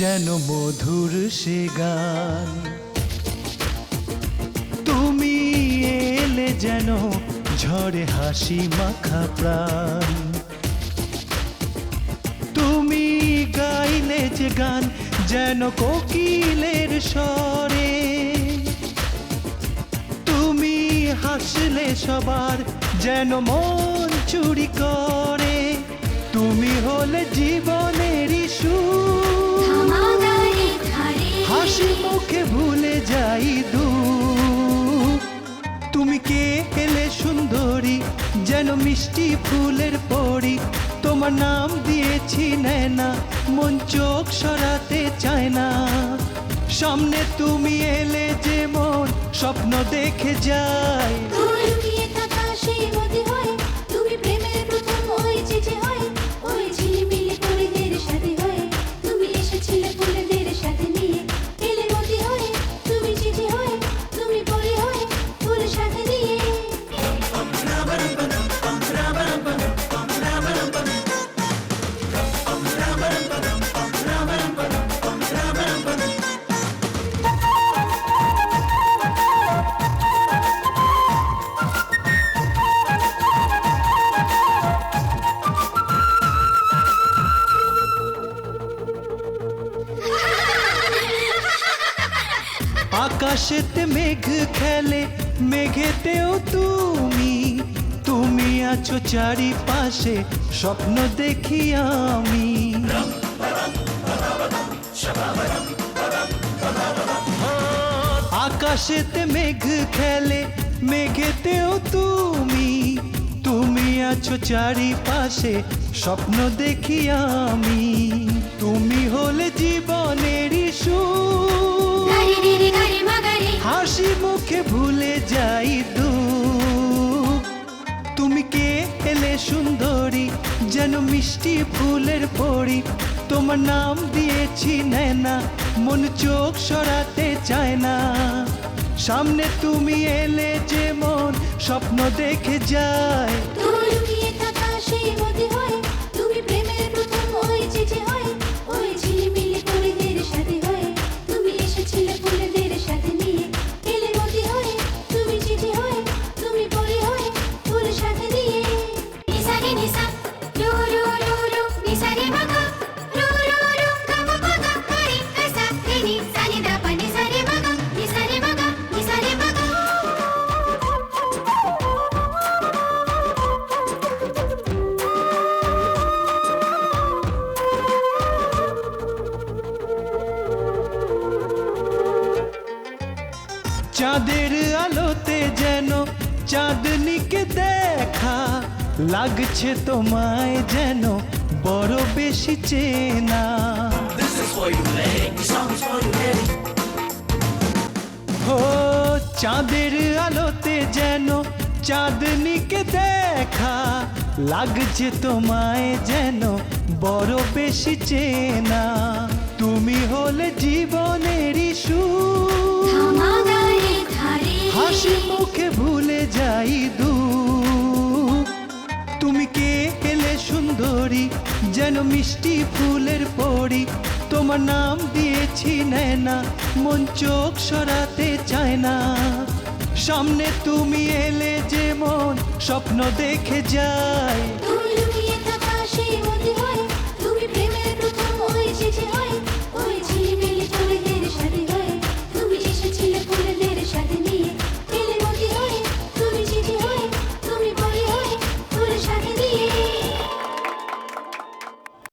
যেন মধুর সে গান। তুমি এলে যেন ঝরে হাসি মাখা প্রাণ। তুমি গাইলে যে গান যেন কোকিলের স্বরে। তুমি হাসলে সবার যেন মন চুরি করে। তুমি হলে জীবনেরই সুর, হাসি মুখে ভুলে যাই দুঃখ। তুমি কে এলে সুন্দরী যেন মিষ্টি ফুলের পরি। তোমার নাম দিয়েছি নয়না, মন চোখ সরাতে চায় না। সামনে তুমি এলে যে মন স্বপ্ন দেখে যায়। আকাশেতে মেঘ খেলে, মেঘেতেও তুমি। তুমি আছো চারিপাশে, স্বপ্ন দেখি আমি। আকাশেতে মেঘ খেলে, মেঘেতেও তুমি। তুমি আছো চারিপাশে, স্বপ্ন দেখি আমি। তুমি হলে জীবনেরই সুর, হাসি মুখে ভুলে যাই দুঃখ। তুমি কে এলে সুন্দরী যেন মিষ্টি ফুলের পরি। তোমার নাম দিয়েছি নয়না, মন চোখ সরাতে চায় না। সামনে তুমি এলে যে মন স্বপ্ন দেখে যায়। চাঁদের আলোতে যেন চাঁদনিকে দেখা লাগছে তোমায় যেন বড় বেশি চেনা। ও চাঁদের আলোতে যেন চাঁদনিকে দেখা লাগছে তোমায় যেন বড় বেশি চেনা। তুমি হলে জীবনেরই সুর, হাসি মুখে ভুলে যাই দুঃখ। তুমি কে এলে সুন্দরী যেন মিষ্টি ফুলের পরি। তোমার নাম দিয়েছি নয়না, মন চোখ সরাতে চায় না। সামনে তুমি এলে যে মন স্বপ্ন দেখে যায়। তুমি প্রেমের প্রথম ওই চিঠি হয়।